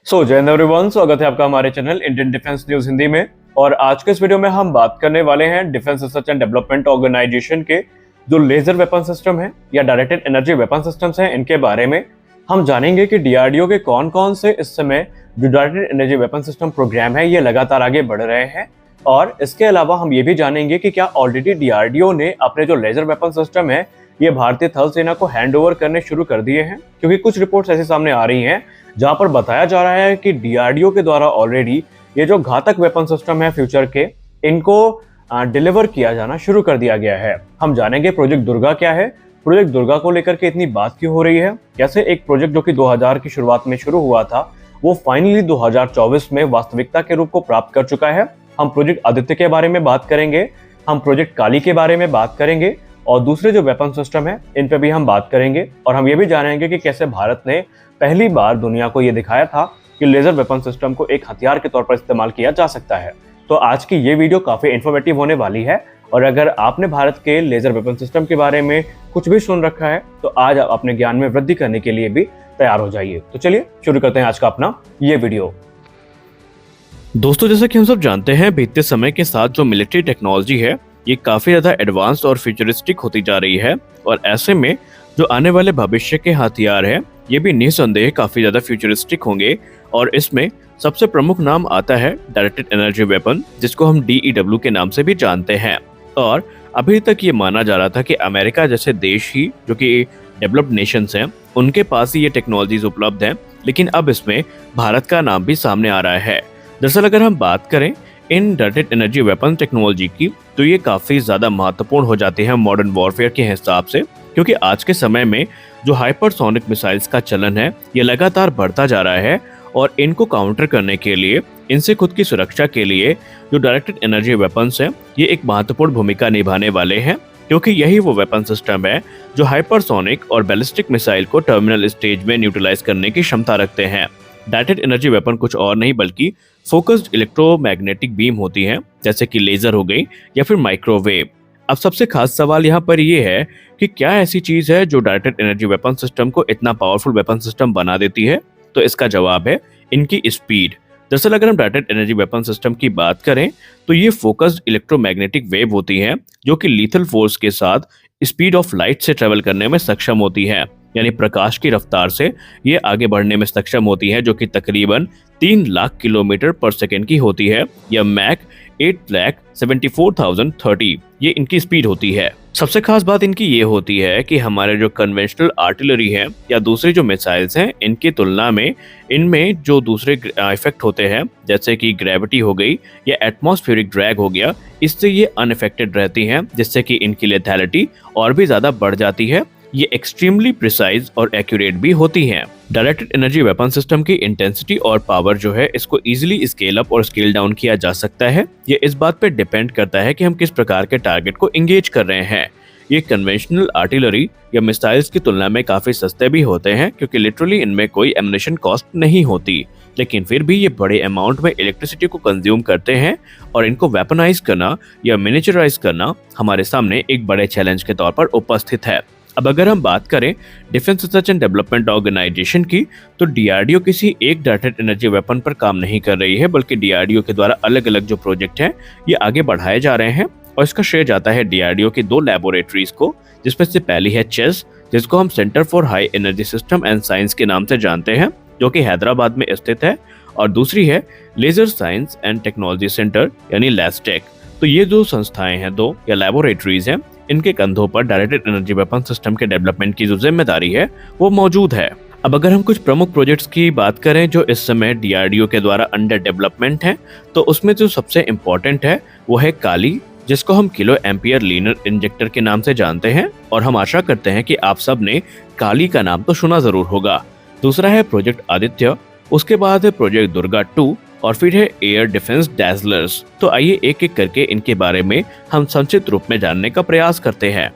जय हिंद एवरीवन, स्वागत है आपका हमारे channel Indian defence news Hindi में। और आज के इस वीडियो में हम बात करने वाले हैं defence research and development organisation के जो लेजर वेपन सिस्टम है या डायरेक्टेड एनर्जी वेपन सिस्टम्स हैं, इनके बारे में हम जानेंगे कि डीआरडीओ के कौन कौन से इस समय जो directed energy weapon system program है ये लगातार आगे बढ़ रहे हैं। और इसके अलावा हम ये भी जानेंगे कि क्या ऑलरेडी डीआरडीओ ने अपने जो लेजर वेपन सिस्टम है ये भारतीय थल सेना को हैंड ओवर करने शुरू कर दिए हैं, क्योंकि कुछ रिपोर्ट्स ऐसे सामने आ रही हैं जहां पर बताया जा रहा है कि डीआरडीओ के द्वारा ऑलरेडी ये जो घातक वेपन सिस्टम है फ्यूचर के, इनको डिलीवर किया जाना शुरू कर दिया गया है। हम जानेंगे प्रोजेक्ट दुर्गा क्या है, प्रोजेक्ट दुर्गा को लेकर के इतनी बात क्यों हो रही है, कैसे एक प्रोजेक्ट जो कि 2000 की शुरुआत में शुरू हुआ था वो फाइनली 2024 में वास्तविकता के रूप को प्राप्त कर चुका है। हम प्रोजेक्ट आदित्य के बारे में बात करेंगे, हम प्रोजेक्ट काली के बारे में बात करेंगे और दूसरे जो वेपन सिस्टम है इन पे भी हम बात करेंगे। और हम ये भी जानेंगे कि कैसे भारत ने पहली बार दुनिया को ये दिखाया था कि लेजर वेपन सिस्टम को एक हथियार के तौर पर इस्तेमाल किया जा सकता है। तो आज की ये वीडियो काफी इन्फॉर्मेटिव होने वाली है, और अगर आपने भारत के लेजर वेपन सिस्टम के बारे में कुछ भी सुन रखा है तो आज आप अपने ज्ञान में वृद्धि करने के लिए भी तैयार हो जाइए। तो चलिए शुरू करते हैं आज का अपना ये वीडियो। दोस्तों, जैसा कि हम सब जानते हैं, बीतते समय के साथ जो मिलिट्री टेक्नोलॉजी है ये काफी ज्यादा एडवांस और फ्यूचरिस्टिक होती जा रही है, और ऐसे में जो आने वाले भविष्य के हथियार है ये भी निसंदेह काफी ज्यादा फ्यूचरिस्टिक होंगे। और इसमें सबसे प्रमुख नाम आता है डायरेक्टेड एनर्जी वेपन, जिसको हम DEW के नाम से भी जानते हैं। और अभी तक ये माना जा रहा था कि अमेरिका जैसे देश ही जो कि डेवलप्ड नेशंस हैं उनके पास ही ये टेक्नोलॉजीज उपलब्ध हैं, लेकिन अब इसमें भारत का नाम भी सामने आ रहा है। दरअसल अगर हम बात करें इन डायरेक्टेड एनर्जी वेपन टेक्नोलॉजी की, तो ये काफी ज्यादा महत्वपूर्ण हो जाती है मॉडर्न वॉरफेयर के हिसाब से, क्योंकि आज के समय में जो हाइपरसोनिक मिसाइल्स का चलन है ये लगातार बढ़ता जा रहा है, और इनको काउंटर करने के लिए, इनसे खुद की सुरक्षा के लिए जो डायरेक्टेड एनर्जी वेपन्स हैं ये एक महत्वपूर्ण भूमिका निभाने वाले हैं, क्योंकि यही वो वेपन सिस्टम है जो हाइपरसोनिक और बैलिस्टिक मिसाइल को टर्मिनल स्टेज में न्यूट्रलाइज करने की क्षमता रखते हैं। डायरेक्टेड एनर्जी वेपन कुछ और नहीं बल्कि फोकस्ड इलेक्ट्रोमैग्नेटिक बीम होती हैं, जैसे कि लेजर हो गई या फिर माइक्रोवेव। अब सबसे खास सवाल यहाँ पर ये है कि क्या ऐसी चीज है जो डायरेक्टेड एनर्जी वेपन सिस्टम को इतना पावरफुल वेपन सिस्टम बना देती है? तो इसका जवाब है इनकी स्पीड। दरअसल अगर हम डायरेक्टेड एनर्जी वेपन सिस्टम की बात करें तो ये फोकस्ड इलेक्ट्रोमैग्नेटिक वेव होती हैं जो कि लीथल फोर्स के साथ स्पीड ऑफ लाइट से ट्रेवल करने में सक्षम होती है, यानी प्रकाश की रफ्तार से ये आगे बढ़ने में सक्षम होती है, जो कि तकरीबन 3 लाख किलोमीटर पर सेकेंड की होती है, या मैक 8,74,030 ये इनकी स्पीड होती है। सबसे खास बात इनकी ये होती है कि हमारे जो कन्वेंशनल आर्टिलरी है या दूसरी जो मिसाइल्स हैं इनकी तुलना में इनमें जो दूसरे इफेक्ट होते हैं, जैसे कि ग्रेविटी हो गई या एटमॉस्फेरिक ड्रैग हो गया, इससे ये अनइफेक्टेड रहती हैं, जिससे कि इनकी लेथैलिटी और भी ज्यादा बढ़ जाती है। ये एक्सट्रीमली प्रिसाइज और एक्यूरेट भी होती हैं। डायरेक्टेड एनर्जी वेपन सिस्टम की इंटेंसिटी और पावर जो है इसको इजीली स्केल अप और स्केल डाउन किया जा सकता है। ये इस बात पे डिपेंड करता है कि हम किस प्रकार के टारगेट को एंगेज कर रहे हैं। ये कन्वेंशनल आर्टिलरी या मिसाइल्स की तुलना में काफी सस्ते भी होते हैं, क्योंकि लिटरली इनमें कोई एम्युनिशन कॉस्ट नहीं होती, लेकिन फिर भी ये बड़े अमाउंट में इलेक्ट्रिसिटी को कंज्यूम करते हैं, और इनको वेपनाइज करना या मिनिचराइज करना हमारे सामने एक बड़े चैलेंज के तौर पर उपस्थित है। अब अगर हम बात करें defence research and development organisation की, तो डीआरडीओ किसी एक डायरेक्टेड एनर्जी वेपन पर काम नहीं कर रही है, बल्कि डीआरडीओ के द्वारा अलग अलग जो प्रोजेक्ट हैं ये आगे बढ़ाए जा रहे हैं। और इसका श्रेय जाता है डीआरडीओ की 2 लैबोरेटरीज को, जिसमें से पहली है चेस, जिसको हम centre for high energy system and science के नाम से जानते हैं, जो कि हैदराबाद में स्थित है, और दूसरी है laser science and technology centre यानी लैस्टेक। तो ये जो संस्थाएं हैं, 2 या लैबोरेटरीज हैं, इनके कंधों पर डायरेक्टेड एनर्जी वेपन सिस्टम के डेवलपमेंट की जो जिम्मेदारी है वो मौजूद है। अब अगर हम कुछ प्रमुख प्रोजेक्ट्स की बात करें जो इस समय डीआरडीओ के द्वारा अंडर डेवलपमेंट हैं, तो उसमें जो सबसे इम्पोर्टेंट है वो है काली, जिसको हम किलो एम्पियर लीनर इंजेक्टर के नाम से जानते हैं, और हम आशा करते हैं कि आप सब ने काली का नाम तो सुना जरूर होगा। दूसरा है प्रोजेक्ट आदित्य, उसके बाद है प्रोजेक्ट दुर्गा 2, और फिर है एयर डिफेंस डैजलर्स। तो आइए एक एक करके इनके बारे में हम संक्षिप्त रूप में जानने का प्रयास करते हैं।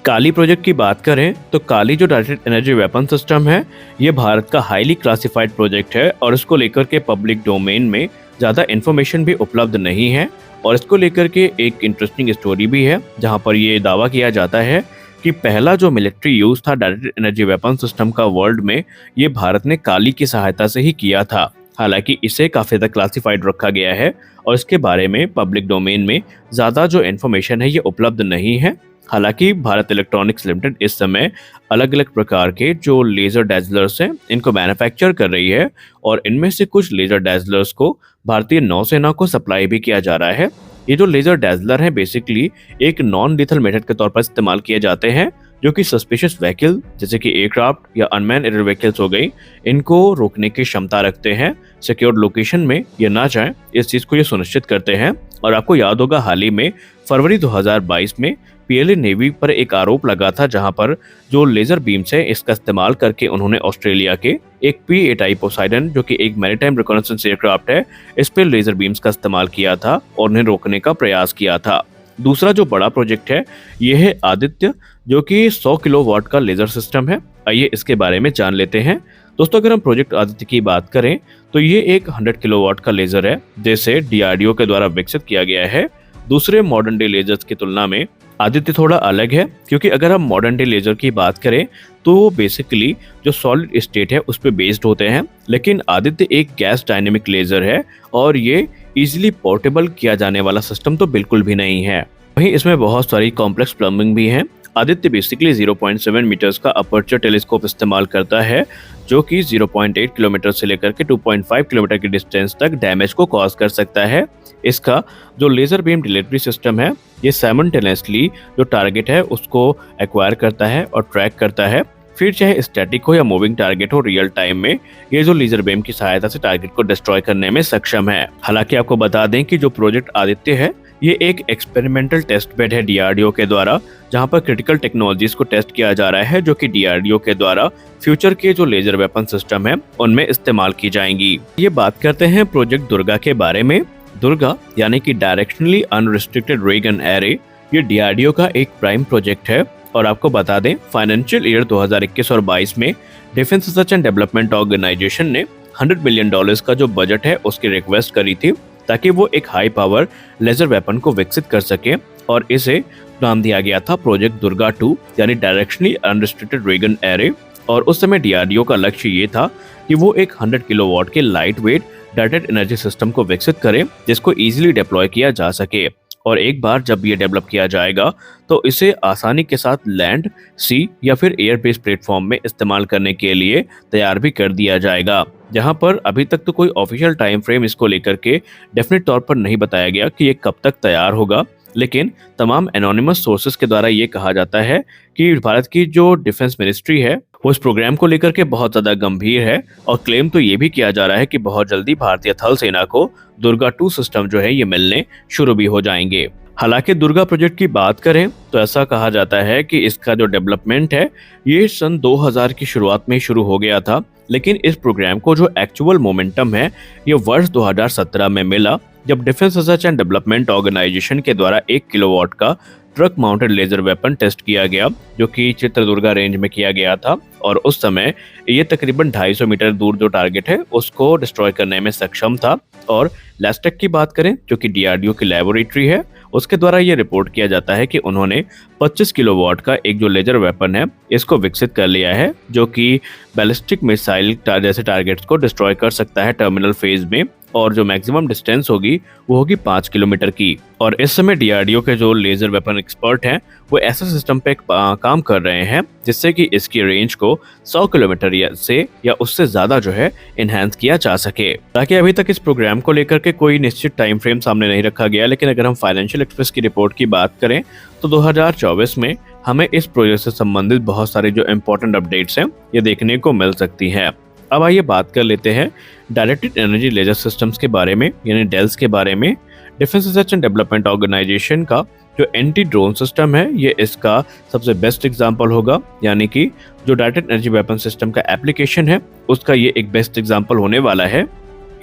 काली प्रोजेक्ट की बात करें तो काली जो डायरेक्टेड एनर्जी वेपन सिस्टम है ये भारत का हाईली क्लासिफाइड प्रोजेक्ट है, और इसको लेकर के पब्लिक डोमेन में ज्यादा इन्फॉर्मेशन भी उपलब्ध नहीं है। और इसको लेकर के एक इंटरेस्टिंग स्टोरी भी है, जहां पर ये दावा किया जाता है कि पहला जो मिलिट्री यूज था डायरेक्टेड एनर्जी वेपन सिस्टम का वर्ल्ड में, ये भारत ने काली की सहायता से ही किया था। हालांकि इसे काफी ज़्यादा क्लासिफाइड रखा गया है और इसके बारे में पब्लिक डोमेन में ज़्यादा जो इन्फॉर्मेशन है ये उपलब्ध नहीं है। हालांकि भारत इलेक्ट्रॉनिक्स लिमिटेड इस समय अलग अलग प्रकार के जो लेज़र डैज़लर्स हैं इनको मैन्युफैक्चर कर रही है और इनमें से कुछ लेज़र डैज़लर्स को भारतीय नौसेना को सप्लाई भी किया जा रहा है। ये जो लेज़र डैज़लर हैं बेसिकली एक नॉन लीथल मेथड के तौर पर इस्तेमाल किए जाते हैं, जो कि सस्पिशियस व्हीकल जैसे कि एयरक्राफ्ट या अनमैन एयर व्हीकल्स हो गई, इनको रोकने की क्षमता रखते हैं। सिक्योर्ड लोकेशन में ये ना जाएं, इस चीज़ को ये सुनिश्चित करते हैं। और आपको याद होगा हाल ही में फरवरी 2022 में पीएलए नेवी पर एक आरोप लगा था, जहां पर जो लेजर बीम्स है इसका इस्तेमाल करके उन्होंने ऑस्ट्रेलिया के एक P-8I पोसाइडन जो कि एक मैरीटाइम रिकॉनेसेंस एयरक्राफ्ट है, इस पर लेजर बीम्स का इस्तेमाल किया था और उन्हें रोकने का प्रयास किया था। दूसरा जो बड़ा प्रोजेक्ट है ये है आदित्य, जो कि 100 किलोवाट का लेजर सिस्टम है। आइए इसके बारे में जान लेते हैं। दोस्तों, अगर हम प्रोजेक्ट आदित्य की बात करें तो ये एक 100 किलोवाट का लेजर है, जिसे DRDO के द्वारा विकसित किया गया है। दूसरे मॉडर्न डे लेजर्स की तुलना में आदित्य थोड़ा अलग है, क्योंकि अगर हम मॉडर्न डे लेजर की बात करें तो वो बेसिकली जो सॉलिड स्टेट है उस पर बेस्ड होते हैं, लेकिन आदित्य एक गैस डायनेमिक लेजर है और ये इजीली पोर्टेबल किया जाने वाला सिस्टम तो बिल्कुल भी नहीं है। वहीं इसमें बहुत सारी कॉम्प्लेक्स प्लम्बिंग भी है। आदित्य बेसिकली 0.7 मीटर्स का अपर्चर टेलीस्कोप इस्तेमाल करता है, जो कि 0.8 किलोमीटर से लेकर के 2.5 किलोमीटर की डिस्टेंस तक डैमेज को कॉज कर सकता है। इसका जो लेजर बीम डिलीवरी सिस्टम है ये साइमल्टेनियसली जो टारगेट है उसको एक्वायर करता है और ट्रैक करता है, फिर चाहे स्टैटिक हो या मूविंग टारगेट हो, रियल टाइम में ये जो लेजर बीम की सहायता से टारगेट को डिस्ट्रॉय करने में सक्षम है। हालांकि आपको बता दें कि जो प्रोजेक्ट आदित्य है ये एक एक्सपेरिमेंटल टेस्ट बेड है DRDO के द्वारा, जहां पर क्रिटिकल टेक्नोलॉजीज को टेस्ट किया जा रहा है, जो कि DRDO के द्वारा फ्यूचर के जो लेजर वेपन सिस्टम है उनमें इस्तेमाल की जाएंगी। ये बात करते हैं प्रोजेक्ट दुर्गा के बारे में। दुर्गा यानी कि डायरेक्शनली अनरिस्ट्रिक्टेड रे गन एरे, ये DRDO का एक प्राइम प्रोजेक्ट है। और आपको बता दें फाइनेंशियल ईयर 2021 और 22 में defence research and development organisation ने $100 मिलियन का जो बजट है उसकी रिक्वेस्ट करी थी, ताकि वो एक हाई पावर लेजर वेपन को विकसित कर सके, और इसे नाम दिया गया था प्रोजेक्ट दुर्गा 2 यानी डायरेक्शनली अनरिस्ट्रिक्टेड रे गन एरे। और उस समय DRDO का लक्ष्य ये था कि वो एक 100 किलोवाट के light weight directed energy system को विकसित करे, जिसको इजीली डिप्लॉय किया जा सके। और एक बार जब ये डेवलप किया जाएगा तो इसे आसानी के साथ लैंड, सी या फिर एयर बेस्ड प्लेटफॉर्म में इस्तेमाल करने के लिए तैयार भी कर दिया जाएगा। जहां पर अभी तक तो कोई ऑफिशियल टाइम फ्रेम इसको लेकर के डेफिनेट तौर पर नहीं बताया गया कि ये कब तक तैयार होगा, लेकिन तमाम एनोनिमस सोर्सेस के द्वारा ये कहा जाता है कि भारत की जो डिफेंस मिनिस्ट्री है वो इस प्रोग्राम को लेकर के बहुत ज्यादा गंभीर है, और क्लेम तो ये भी किया जा रहा है कि बहुत जल्दी भारतीय थल सेना को दुर्गा 2 सिस्टम जो है ये मिलने शुरू भी हो जाएंगे। हालांकि दुर्गा प्रोजेक्ट की बात करें तो ऐसा कहा जाता है कि इसका जो डेवलपमेंट है ये सन 2000 की शुरुआत में शुरू हो गया था, लेकिन इस प्रोग्राम को जो एक्चुअल मोमेंटम है ये वर्ष 2017 में मिला, जब defence research and development organisation के द्वारा 1 किलोवाट का truck mounted laser weapon test किया गया, जो कि चित्रदुर्गा रेंज में किया गया था। और उस समय ये तकरीबन 250 मीटर दूर जो टारगेट है उसको डिस्ट्रॉय करने में सक्षम था। और लैस्टेक की बात करें जो कि DRDO की लेबोरेटरी है, उसके द्वारा ये रिपोर्ट किया जाता है कि उन्होंने 25 किलोवाट का एक जो लेजर वेपन है इसको विकसित कर लिया है, जो कि बैलिस्टिक मिसाइल जैसे टारगेट्स को डिस्ट्रॉय कर सकता है टर्मिनल फेज में, और जो मैक्सिमम डिस्टेंस होगी वो होगी 5 किलोमीटर की। और इस समय DRDO के जो लेजर वेपन एक्सपर्ट हैं वो ऐसे सिस्टम पे काम कर रहे हैं जिससे कि इसकी रेंज को 100 किलोमीटर या उससे ज्यादा जो है इनहैंस किया जा सके। ताकि अभी तक इस प्रोग्राम को लेकर के कोई निश्चित टाइम फ्रेम सामने नहीं रखा गया, लेकिन अगर हम फाइनेंशियल एक्सप्रेस की रिपोर्ट की बात करें तो 2024 में हमें इस प्रोजेक्ट से संबंधित बहुत सारे जो इम्पोर्टेंट अपडेट्स हैं ये देखने को मिल सकती हैं। अब आइए बात कर लेते हैं डायरेक्टेड एनर्जी लेजर सिस्टम्स के बारे में, यानी डेल्स के बारे में। Defence research and development organisation का जो एंटी ड्रोन सिस्टम है ये इसका सबसे बेस्ट एग्जांपल होगा, यानी कि जो डायरेक्टेड एनर्जी वेपन सिस्टम का एप्लीकेशन है उसका ये एक बेस्ट एग्जांपल होने वाला है।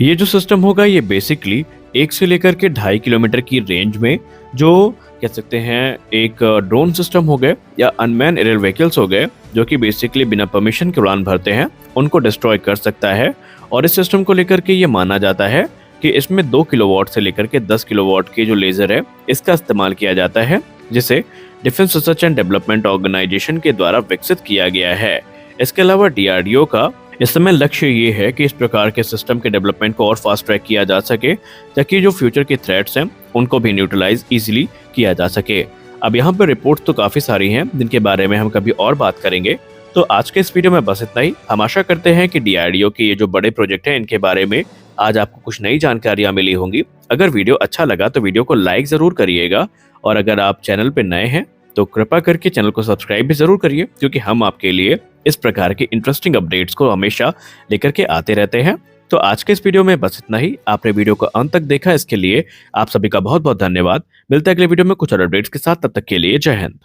ये जो सिस्टम होगा ये बेसिकली 1 से लेकर के 2.5 किलोमीटर की रेंज में जो कह सकते हैं एक ड्रोन सिस्टम हो गए या अनमैन एरियल व्हीकल्स हो गए, जो कि बेसिकली बिना परमिशन के उड़ान भरते हैं, उनको डिस्ट्रॉय कर सकता है। और इस सिस्टम को लेकर के ये माना जाता है कि इसमें 2 किलोवाट से लेकर के 10 किलोवाट के जो लेजर है इसका इस्तेमाल किया जाता है, जिसे defence research and development organisation के द्वारा विकसित किया गया है। इसके अलावा DRDO का इस समय लक्ष्य ये है कि इस प्रकार के सिस्टम के डेवलपमेंट को और फास्ट ट्रैक किया जा सके, ताकि जो फ्यूचर के थ्रेट्स हैं उनको भी न्यूट्रलाइज इजीली किया जा सके। अब यहाँ पर रिपोर्ट तो काफी सारी हैं जिनके बारे में हम कभी और बात करेंगे। तो आज के इस वीडियो में बस इतना ही। हम आशा करते हैं कि DRDO के ये जो बड़े प्रोजेक्ट हैं इनके बारे में आज आपको कुछ नई जानकारियां मिली होंगी। अगर वीडियो अच्छा लगा तो वीडियो को लाइक जरूर करिएगा, और अगर आप चैनल पे नए हैं तो कृपया करके चैनल को सब्सक्राइब भी जरूर करिए, क्योंकि हम आपके लिए इस प्रकार के इंटरेस्टिंग अपडेट्स को हमेशा लेकर के आते रहते हैं। तो आज के इस वीडियो में बस इतना ही। आपने वीडियो को अंत तक देखा, इसके लिए आप सभी का बहुत बहुत धन्यवाद। मिलते हैं अगले वीडियो में कुछ और अपडेट्स के साथ, तब तक के लिए जय हिंद।